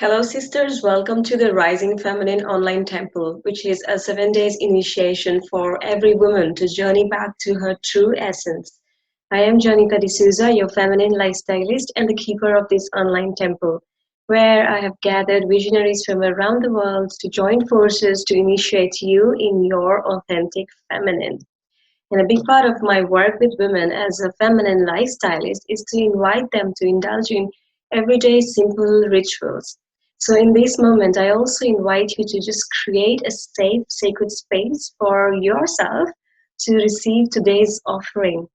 Hello, sisters. Welcome to the Rising Feminine Online Temple, which is a 7 days initiation for every woman to journey back to her true essence. I am Janita D'Souza, your feminine lifestylist and the keeper of this online temple, where I have gathered visionaries from around the world to join forces to initiate you in your authentic feminine. And a big part of my work with women as a feminine lifestylist is to invite them to indulge in everyday simple rituals. So, in this moment, I also invite you to just create a safe, sacred space for yourself to receive today's offering.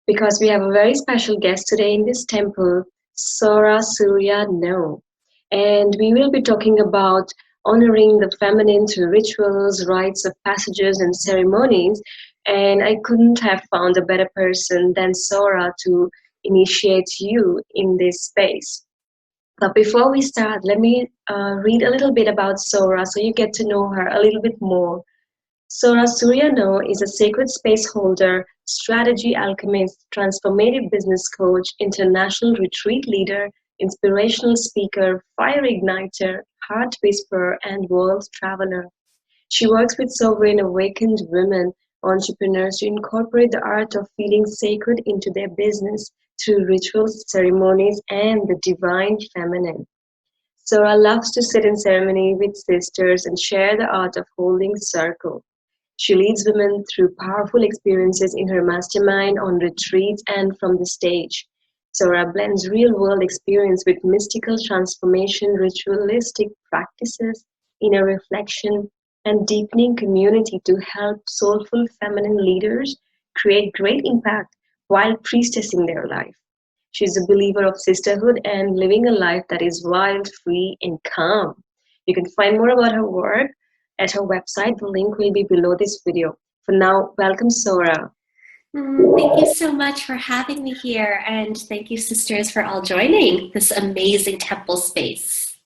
Because we have a very special guest today in this temple, Sora Surya No. And we will be talking about honoring the feminine through rituals, rites of passages, and ceremonies. And I couldn't have found a better person than Sora to initiate you in this space. But before we start, let me read a little bit about Sora so you get to know her a little bit more. Sora Suryano is a sacred space holder, strategy alchemist, transformative business coach, international retreat leader, inspirational speaker, fire igniter, heart whisperer, and world traveler. She works with sovereign awakened women entrepreneurs to incorporate the art of feeling sacred into their business through rituals, ceremonies, and the divine feminine. Sora loves to sit in ceremony with sisters and share the art of holding circle. She leads women through powerful experiences in her mastermind, on retreats, and from the stage. Sora blends real world experience with mystical transformation, ritualistic practices, inner reflection, and deepening community to help soulful feminine leaders create great impact while priestessing their life. She's a believer of sisterhood and living a life that is wild, free, and calm. You can find more about her work at her website. The link will be below this video. For now, welcome, Sora. Thank you so much for having me here, and thank you, sisters, for all joining this amazing temple space.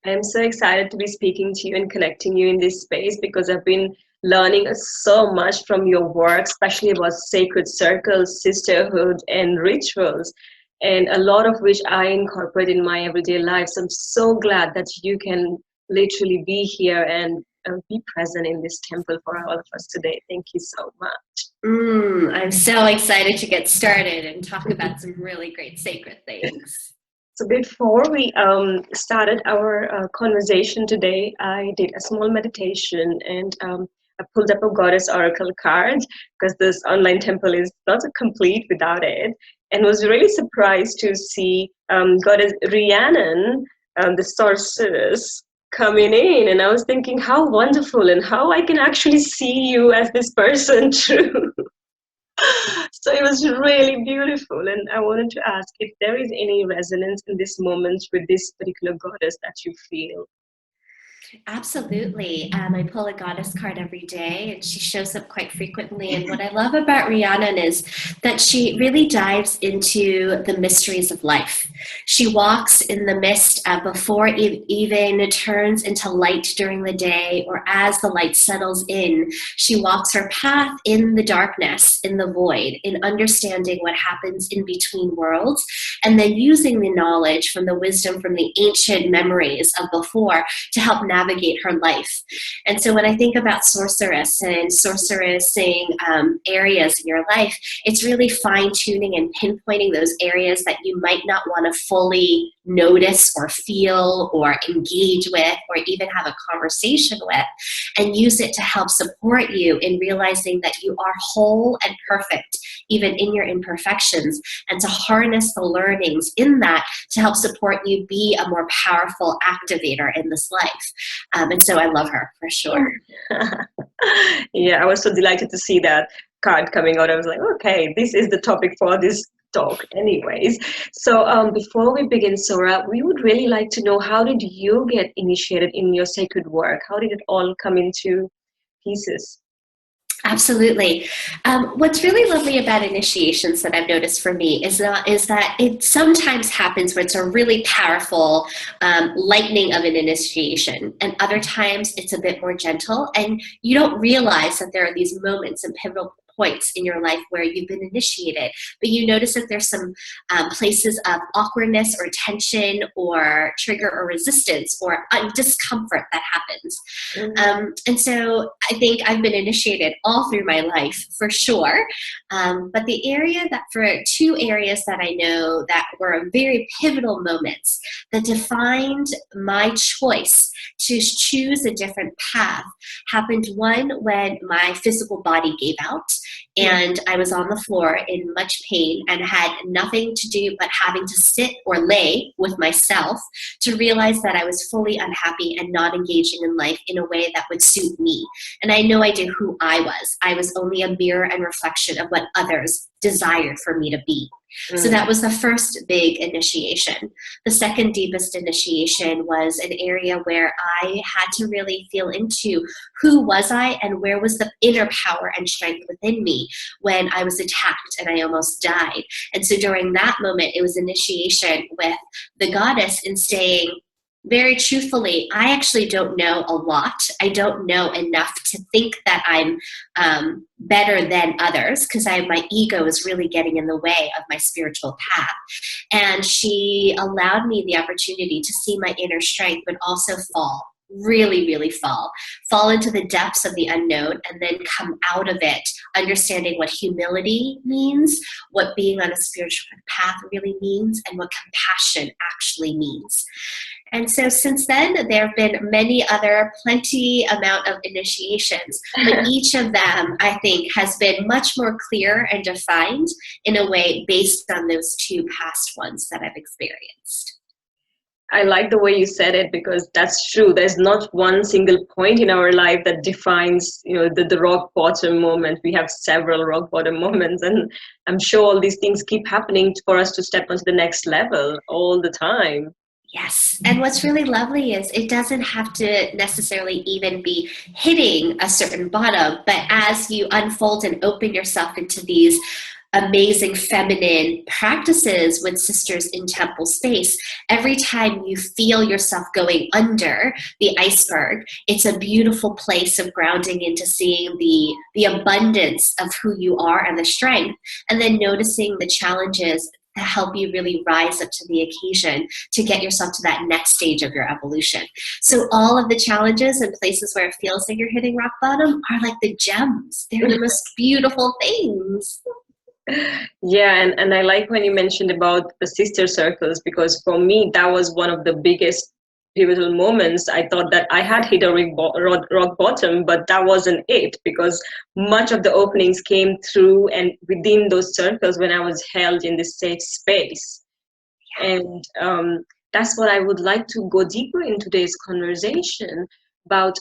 I'm so excited to be speaking to you and connecting you in this space because I've been learning so much from your work, especially about sacred circles, sisterhood, and rituals, and a lot of which I incorporate in my everyday life. So I'm so glad that you can literally be here and be present in this temple for all of us today. Thank you so much. I'm so excited to get started and talk about some really great sacred things. So before we started our conversation today, I did a small meditation and I pulled up a goddess oracle card because this online temple is not complete without it, and was really surprised to see goddess Rhiannon, the sorceress, coming in. And I was thinking how wonderful and how I can actually see you as this person too. So it was really beautiful, and I wanted to ask if there is any resonance in this moment with this particular goddess that you feel. Absolutely. I pull a goddess card every day, and she shows up quite frequently. And what I love about Rhiannon is that she really dives into the mysteries of life. She walks in the mist before it even turns into light during the day, or as the light settles in. She walks her path in the darkness, in the void, in understanding what happens in between worlds, and then using the knowledge from the wisdom from the ancient memories of before to help navigate her life. And so when I think about sorceress and sorceressing areas in your life, it's really fine-tuning and pinpointing those areas that you might not want to fully notice or feel or engage with or even have a conversation with, and use it to help support you in realizing that you are whole and perfect even in your imperfections, and to harness the learnings in that to help support you be a more powerful activator in this life. And so I love her for sure. Yeah, I was so delighted to see that card coming out. I was like, okay, this is the topic for this talk anyways. So before we begin, Sora, we would really like to know, how did you get initiated in your sacred work? How did it all come into pieces? Absolutely. What's really lovely about initiations that I've noticed for me is that it sometimes happens where it's a really powerful lightning of an initiation, and other times it's a bit more gentle, and you don't realize that there are these moments and pivotal points in your life where you've been initiated, but you notice that there's some places of awkwardness or tension or trigger or resistance or discomfort that happens. And so I think I've been initiated all through my life for sure. But the area that for two areas that I know that were very pivotal moments that defined my choice to choose a different path happened one when my physical body gave out and I was on the floor in much pain and had nothing to do but having to sit or lay with myself to realize that I was fully unhappy and not engaging in life in a way that would suit me. And I know I did who I was. I was only a mirror and reflection of what others desired for me to be. So that was the first big initiation. The second deepest initiation was an area where I had to really feel into who was I and where was the inner power and strength within me when I was attacked and I almost died. And so during that moment, it was initiation with the goddess in saying, very truthfully, I actually don't know a lot. I don't know enough to think that I'm better than others because my ego is really getting in the way of my spiritual path. And she allowed me the opportunity to see my inner strength, but also really fall into the depths of the unknown and then come out of it understanding what humility means, what being on a spiritual path really means, and what compassion actually means. And so since then, there have been plenty amount of initiations, but each of them, I think, has been much more clear and defined in a way based on those two past ones that I've experienced. I like the way you said it because that's true. There's not one single point in our life that defines, the rock bottom moment. We have several rock bottom moments, and I'm sure all these things keep happening for us to step onto the next level all the time. Yes. And what's really lovely is it doesn't have to necessarily even be hitting a certain bottom, but as you unfold and open yourself into these amazing feminine practices with sisters in temple space, every time you feel yourself going under the iceberg, it's a beautiful place of grounding into seeing the abundance of who you are and the strength, and then noticing the challenges to help you really rise up to the occasion to get yourself to that next stage of your evolution. So all of the challenges and places where it feels like you're hitting rock bottom are like the gems. They're the most beautiful things. Yeah, and I like when you mentioned about the sister circles, because for me, that was one of the biggest pivotal moments. I thought that I had hit a rock bottom, but that wasn't it, because much of the openings came through and within those circles when I was held in this safe space. And that's what I would like to go deeper in today's conversation about.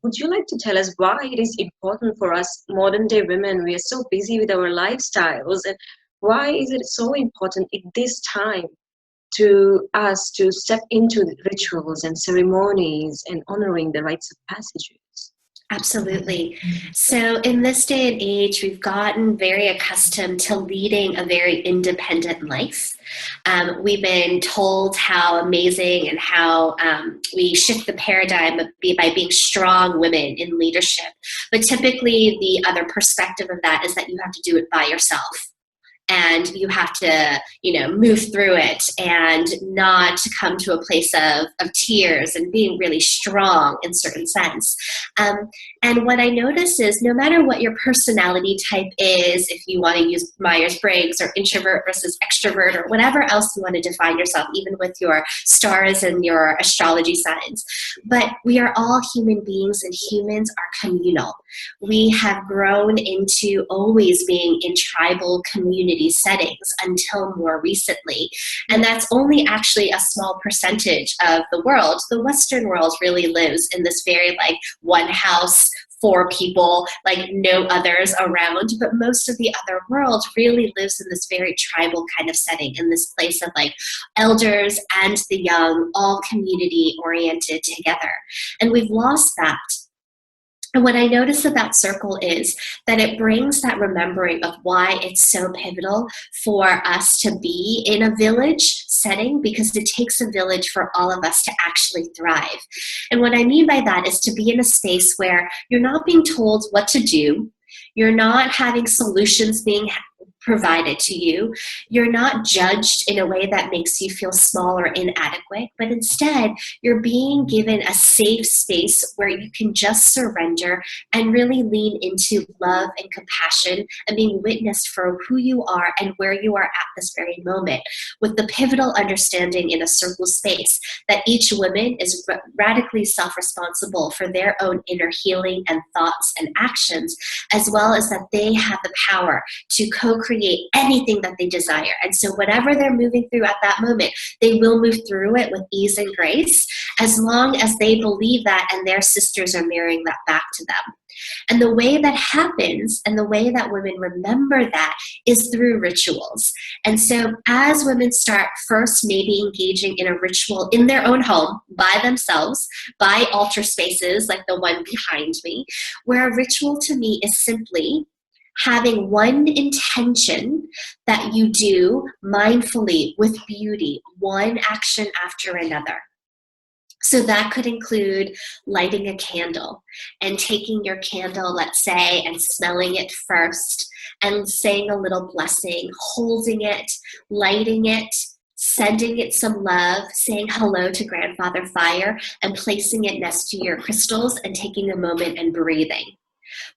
Would you like to tell us why it is important for us modern day women? We are so busy with our lifestyles, and why is it so important at this time to us to step into the rituals and ceremonies and honoring the rites of passages? Absolutely. So in this day and age, we've gotten very accustomed to leading a very independent life. We've been told how amazing and how we shift the paradigm by being strong women in leadership. But typically the other perspective of that is that you have to do it by yourself. And you have to, move through it and not come to a place of tears and being really strong in certain sense. And what I notice is no matter what your personality type is, if you want to use Myers-Briggs or introvert versus extrovert or whatever else you want to define yourself, even with your stars and your astrology signs, but we are all human beings and humans are communal. We have grown into always being in tribal community settings until more recently. And that's only actually a small percentage of the world. The Western world really lives in this very one house, 4 people, no others around. But most of the other world really lives in this very tribal kind of setting, in this place of elders and the young, all community oriented together. And we've lost that. And what I notice of that circle is that it brings that remembering of why it's so pivotal for us to be in a village setting, because it takes a village for all of us to actually thrive. And what I mean by that is to be in a space where you're not being told what to do. You're not having solutions being provided to you. You're not judged in a way that makes you feel small or inadequate, but instead you're being given a safe space where you can just surrender and really lean into love and compassion and being witnessed for who you are and where you are at this very moment, with the pivotal understanding in a circle space that each woman is radically self-responsible for their own inner healing and thoughts and actions, as well as that they have the power to co-create anything that they desire. And so whatever they're moving through at that moment, they will move through it with ease and grace, as long as they believe that and their sisters are mirroring that back to them. And the way that happens and the way that women remember that is through rituals. And so as women start first maybe engaging in a ritual in their own home by themselves, by altar spaces like the one behind me, where a ritual to me is simply having one intention that you do mindfully with beauty, one action after another. So that could include lighting a candle and taking your candle, let's say, and smelling it first and saying a little blessing, holding it, lighting it, sending it some love, saying hello to Grandfather Fire, and placing it next to your crystals and taking a moment and breathing.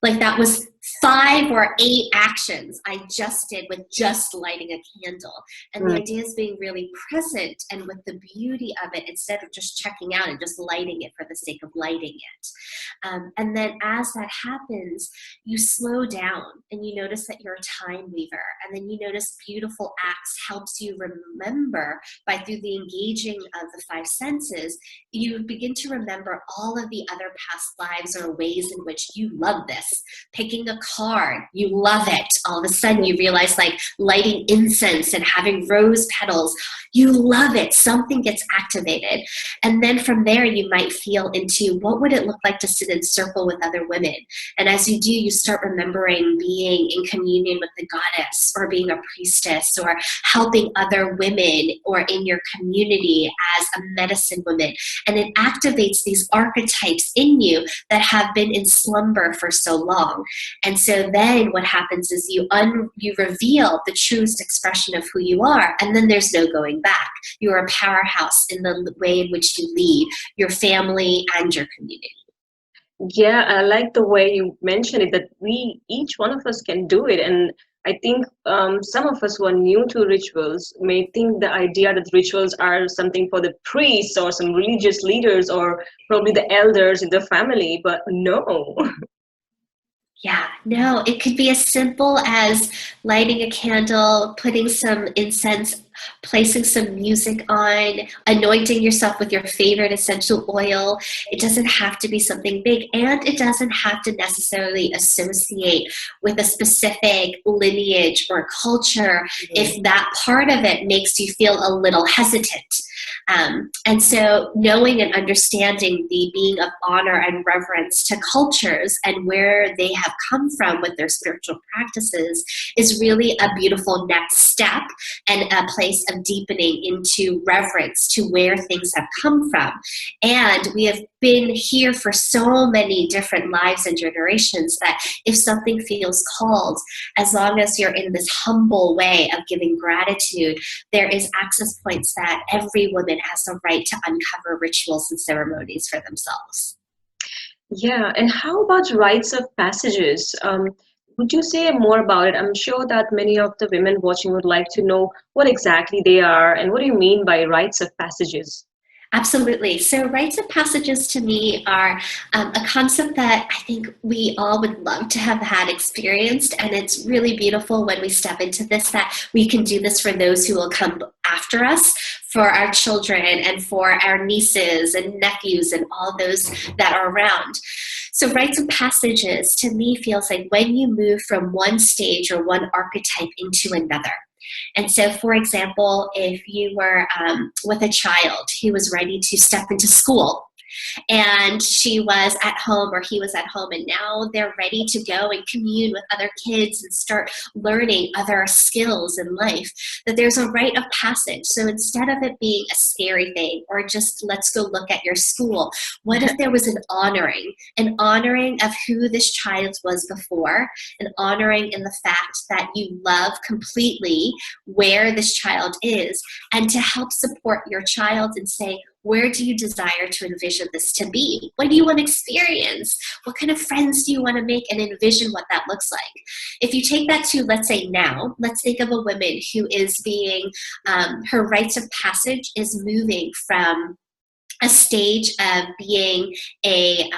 Like that was 5 or 8 actions I just did with just lighting a candle. And the idea is being really present and with the beauty of it instead of just checking out and just lighting it for the sake of lighting it. And then as that happens, you slow down and you notice that you're a time weaver. And then you notice beautiful acts helps you remember by through the engaging of the 5 senses, you begin to remember all of the other past lives or ways in which you love this. Picking a card, you love it. All of a sudden you realize like lighting incense and having rose petals, you love it. Something gets activated. And then from there you might feel into what would it look like to sit in circle with other women. And as you do, you start remembering being in communion with the goddess or being a priestess or helping other women or in your community as a medicine woman. And it activates these archetypes in you that have been in slumber for so long. And so then what happens is you reveal the truest expression of who you are, and then there's no going back. You're a powerhouse in the way in which you lead your family and your community. Yeah, I like the way you mentioned it, that each one of us can do it. And I think some of us who are new to rituals may think the idea that rituals are something for the priests or some religious leaders or probably the elders in the family, but no. Yeah, no, it could be as simple as lighting a candle, putting some incense, placing some music on, anointing yourself with your favorite essential oil. It doesn't have to be something big, and it doesn't have to necessarily associate with a specific lineage or culture if that part of it makes you feel a little hesitant. And so knowing and understanding the being of honor and reverence to cultures and where they have come from with their spiritual practices is really a beautiful next step and a place of deepening into reverence to where things have come from. And we have been here for so many different lives and generations that if something feels called, as long as you're in this humble way of giving gratitude, there is access points that every woman has the right to uncover rituals and ceremonies for themselves. Yeah, and how about rites of passages? Would you say more about it? I'm sure that many of the women watching would like to know what exactly they are and what do you mean by rites of passages? Absolutely. So rites of passages to me are a concept that I think we all would love to have had experienced. And it's really beautiful when we step into this, that we can do this for those who will come after us, for our children and for our nieces and nephews and all those that are around. So rites of passages to me feels like when you move from one stage or one archetype into another. And so, for example, if you were with a child who was ready to step into school, and she was at home, or he was at home, and now they're ready to go and commune with other kids and start learning other skills in life, that there's a rite of passage. So instead of it being a scary thing or just let's go look at your school, what if there was an honoring of who this child was before, an honoring in the fact that you love completely where this child is, and to help support your child and say, where do you desire to envision this to be? What do you want to experience? What kind of friends do you want to make, and envision what that looks like? If you take that to, let's say now, let's think of a woman who is being, her rites of passage is moving from a stage of being a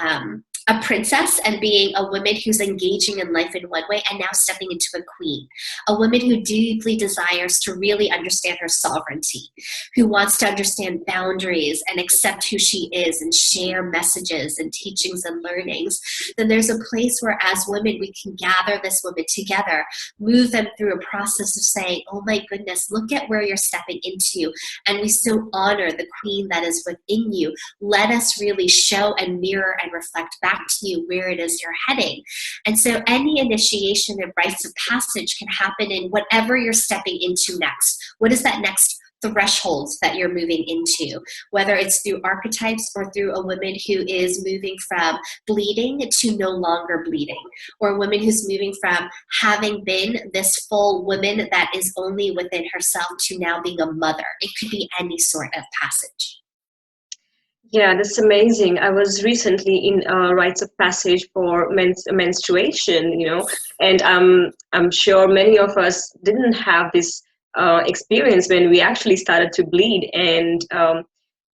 princess and being a woman who's engaging in life in one way, and now stepping into a queen, a woman who deeply desires to really understand her sovereignty, who wants to understand boundaries and accept who she is and share messages and teachings and learnings. Then there's a place where as women we can gather this woman together, move them through a process of saying, oh my goodness, look at where you're stepping into, and we so honor the queen that is within you. Let us really show and mirror and reflect back to you where it is you're heading. And so any initiation and rites of passage can happen in whatever you're stepping into next. What is that next threshold that you're moving into? Whether it's through archetypes or through a woman who is moving from bleeding to no longer bleeding, or a woman who's moving from having been this full woman that is only within herself to now being a mother. It could be any sort of passage. Yeah, that's amazing. I was recently in rites of passage for menstruation, and I'm sure many of us didn't have this experience when we actually started to bleed. And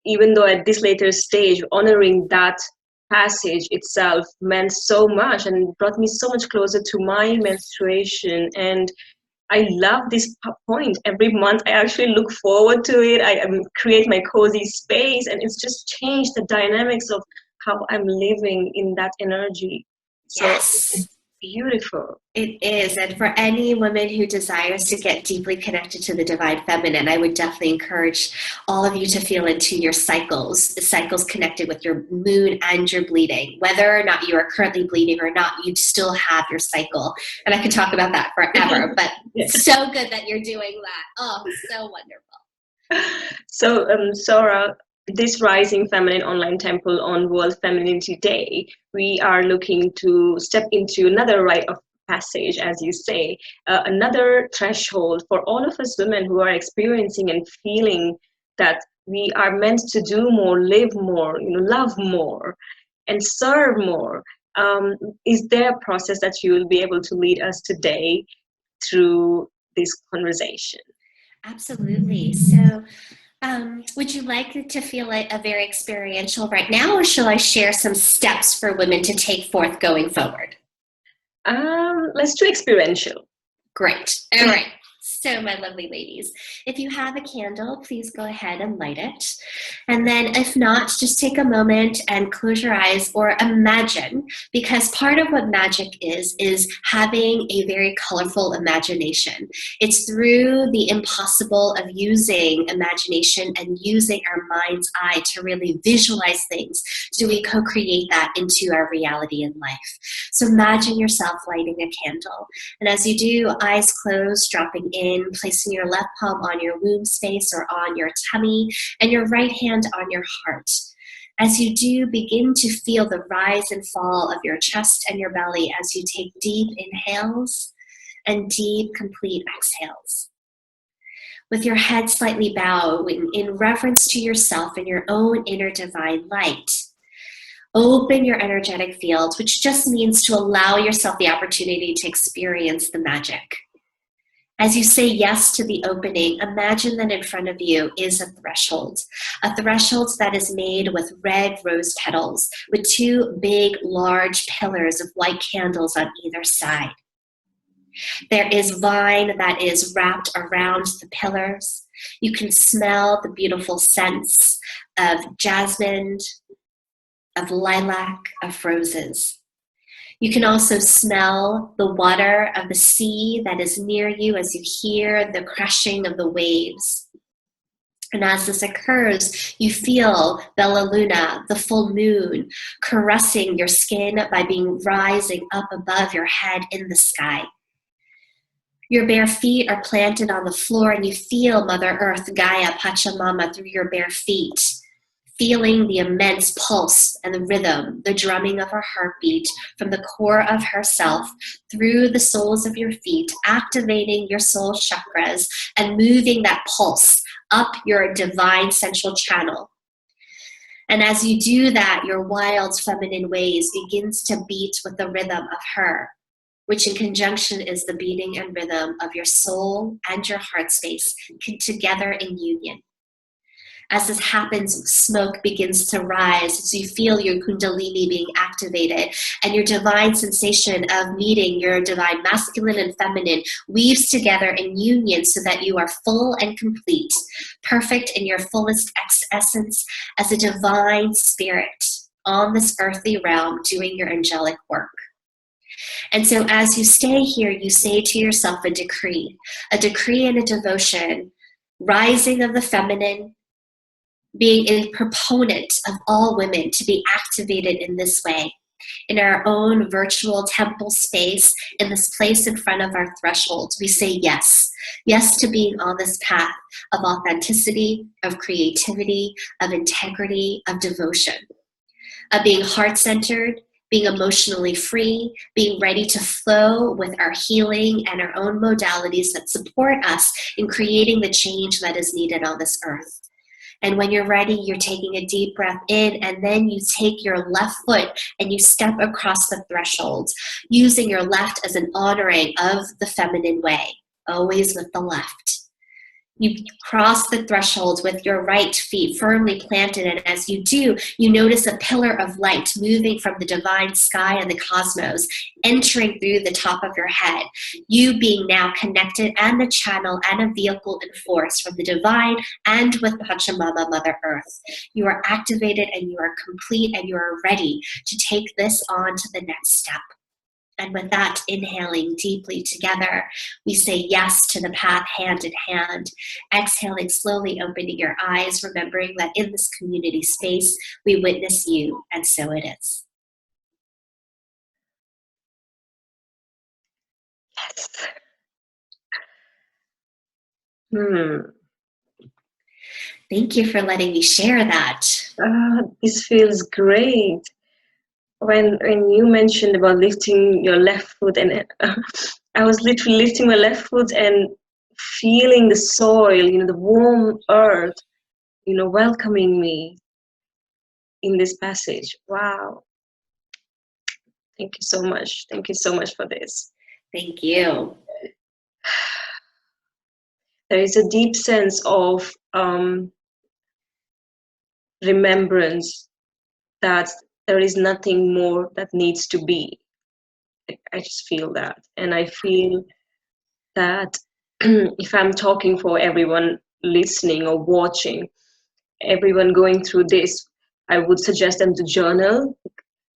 even though at this later stage, honoring that passage itself meant so much and brought me so much closer to my menstruation. And I love this point. Every month I actually look forward to it. I create my cozy space, and it's just changed the dynamics of how I'm living in that energy. So Yes. it's beautiful. It is. And for any woman who desires to get deeply connected to the divine feminine, I would definitely encourage all of you to feel into your cycles, the cycles connected with your moon and your bleeding. Whether or not you are currently bleeding or not, you still have your cycle. And I could talk about that forever, but it's so good that you're doing that. Oh, so wonderful. So, Sora, this Rising Feminine Online Temple on World Femininity Day, we are looking to step into another rite of passage, as you say, another threshold for all of us women who are experiencing and feeling that we are meant to do more, live more, love more, and serve more. Is there a process that you will be able to lead us today through this conversation? Absolutely. So, would you like it to feel like a very experiential right now, or shall I share some steps for women to take forth going forward? Let's do experiential. Great. All right. So, my lovely ladies, if you have a candle, please go ahead and light it. And then if not, just take a moment and close your eyes or imagine, because part of what magic is having a very colorful imagination. It's through the impossible of using imagination and using our mind's eye to really visualize things, so we co-create that into our reality in life. So imagine yourself lighting a candle. And as you do, eyes closed, dropping in, placing your left palm on your womb space or on your tummy, and your right hand on your heart. As you do, begin to feel the rise and fall of your chest and your belly as you take deep inhales and deep, complete exhales. With your head slightly bowing in reverence to yourself and your own inner divine light, open your energetic field, which just means to allow yourself the opportunity to experience the magic. As you say yes to the opening, imagine that in front of you is a threshold that is made with red rose petals, with two big, large pillars of white candles on either side. There is vine that is wrapped around the pillars. You can smell the beautiful scents of jasmine, of lilac, of roses. You can also smell the water of the sea that is near you as you hear the crashing of the waves. And as this occurs, you feel Bella Luna, the full moon, caressing your skin by being rising up above your head in the sky. Your bare feet are planted on the floor and you feel Mother Earth, Gaia, Pachamama through your bare feet, feeling the immense pulse and the rhythm, the drumming of her heartbeat from the core of herself through the soles of your feet, activating your soul chakras and moving that pulse up your divine central channel. And as you do that, your wild feminine ways begins to beat with the rhythm of her, which in conjunction is the beating and rhythm of your soul and your heart space together in union. As this happens, smoke begins to rise as you feel your kundalini being activated, and your divine sensation of meeting your divine masculine and feminine weaves together in union so that you are full and complete, perfect in your fullest essence as a divine spirit on this earthly realm doing your angelic work. And so as you stay here, you say to yourself a decree and a devotion, rising of the feminine, being a proponent of all women to be activated in this way, in our own virtual temple space, in this place in front of our thresholds. We say yes. Yes to being on this path of authenticity, of creativity, of integrity, of devotion, of being heart-centered, being emotionally free, being ready to flow with our healing and our own modalities that support us in creating the change that is needed on this earth. And when you're ready, you're taking a deep breath in, and then you take your left foot and you step across the threshold, using your left as an honoring of the feminine way, always with the left. You cross the threshold with your right feet firmly planted, and as you do, you notice a pillar of light moving from the divine sky and the cosmos, entering through the top of your head. You being now connected and a channel and a vehicle and force from the divine and with Pachamama, Mother Earth. You are activated and you are complete and you are ready to take this on to the next step. And with that, inhaling deeply together, we say yes to the path hand in hand. Exhaling, slowly opening your eyes, remembering that in this community space, we witness you, and so it is. Yes. Thank you for letting me share that. This feels great. When you mentioned about lifting your left foot, and I was literally lifting my left foot and feeling the soil, the warm earth, welcoming me in this passage. Wow. Thank you so much. Thank you so much for this. Thank you. There is a deep sense of remembrance that there is nothing more that needs to be. I just feel that. And I feel that if I'm talking for everyone listening or watching, everyone going through this, I would suggest them to journal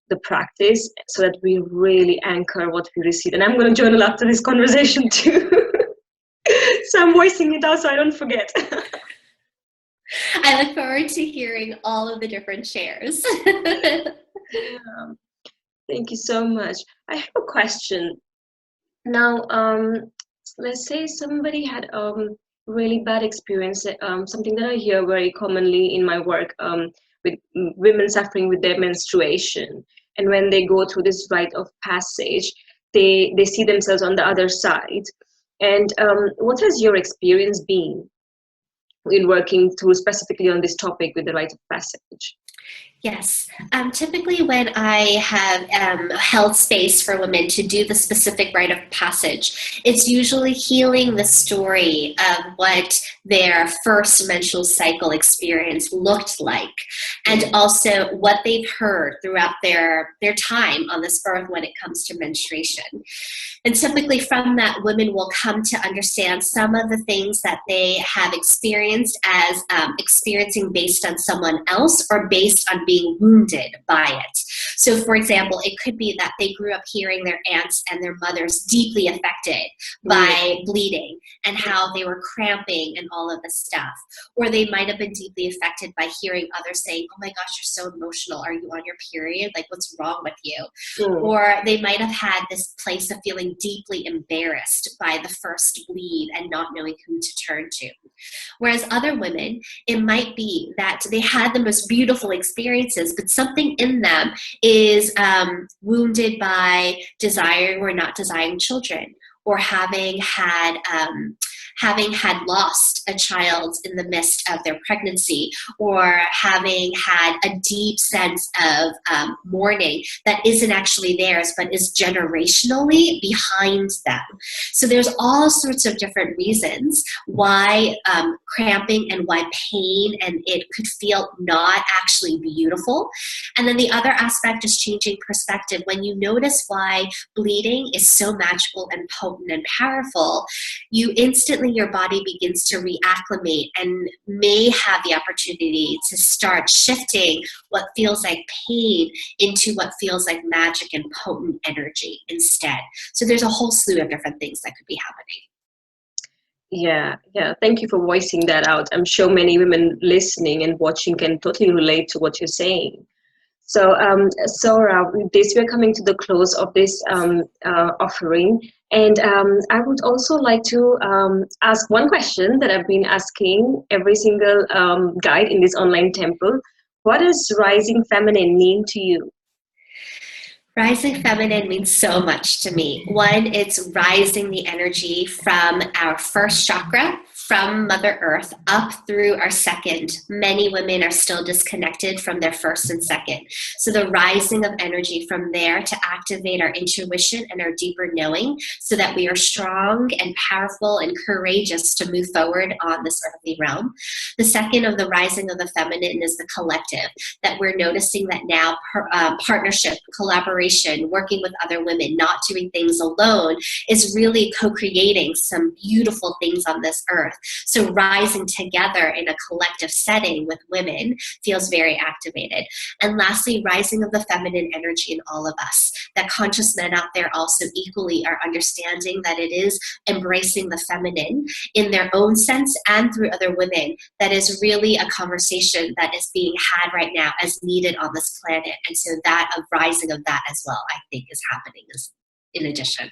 the practice so that we really anchor what we receive. And I'm going to journal after this conversation too. So I'm voicing it out so I don't forget. I look forward to hearing all of the different shares. Yeah. Thank you so much. I have a question. Now, let's say somebody had really bad experience, something that I hear very commonly in my work with women suffering with their menstruation. And when they go through this rite of passage, they see themselves on the other side. And what has your experience been in working through specifically on this topic with the rite of passage? Yes. Typically when I have held space for women to do the specific rite of passage, it's usually healing the story of what their first menstrual cycle experience looked like, and also what they've heard throughout their time on this earth when it comes to menstruation. And typically from that, women will come to understand some of the things that they have experienced as experiencing based on someone else or based on being wounded by it. So, for example, it could be that they grew up hearing their aunts and their mothers deeply affected by bleeding and how they were cramping and all of this stuff. Or they might have been deeply affected by hearing others saying, "Oh my gosh, you're so emotional. Are you on your period? Like, what's wrong with you?" Or they might have had this place of feeling deeply embarrassed by the first bleed and not knowing who to turn to. Whereas other women, it might be that they had the most beautiful experiences, but something in them is wounded by desiring or not desiring children, or having had lost a child in the midst of their pregnancy, or having had a deep sense of mourning that isn't actually theirs, but is generationally behind them. So there's all sorts of different reasons why cramping and why pain and it could feel not actually beautiful. And then the other aspect is changing perspective. When you notice why bleeding is so magical and potent and powerful, you instantly, your body begins to reacclimate and may have the opportunity to start shifting what feels like pain into what feels like magic and potent energy instead. So there's a whole slew of different things that could be happening. Yeah. Thank you for voicing that out. I'm sure many women listening and watching can totally relate to what you're saying. So, Sora, with this, we're coming to the close of this offering. And I would also like to ask one question that I've been asking every single guide in this online temple. What does rising feminine mean to you? Rising feminine means so much to me. One, it's rising the energy from our first chakra, from Mother Earth, up through our second. Many women are still disconnected from their first and second. So the rising of energy from there to activate our intuition and our deeper knowing so that we are strong and powerful and courageous to move forward on this earthly realm. The second of the rising of the feminine is the collective, that we're noticing that now partnership, collaboration, working with other women, not doing things alone is really co-creating some beautiful things on this earth. So rising together in a collective setting with women feels very activated. And lastly, rising of the feminine energy in all of us, that conscious men out there also equally are understanding that it is embracing the feminine in their own sense and through other women. That is really a conversation that is being had right now as needed on this planet. And so that a rising of that as well, I think, is happening as in addition.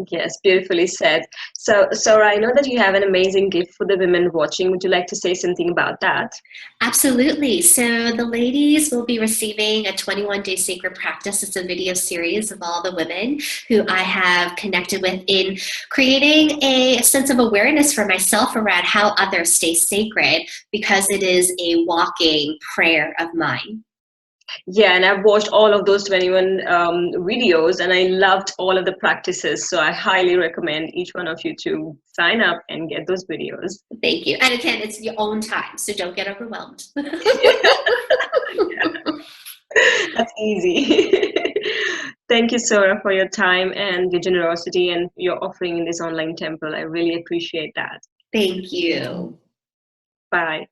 Yes, beautifully said. So, Sora, I know that you have an amazing gift for the women watching. Would you like to say something about that? Absolutely. So the ladies will be receiving a 21-day sacred practice. It's a video series of all the women who I have connected with in creating a sense of awareness for myself around how others stay sacred, because it is a walking prayer of mine. Yeah, and I've watched all of those 21 videos and I loved all of the practices. So I highly recommend each one of you to sign up and get those videos. Thank you. And again, it's your own time, so don't get overwhelmed. That's easy. Thank you, Sora, for your time and your generosity and your offering in this online temple. I really appreciate that. Thank you. Bye.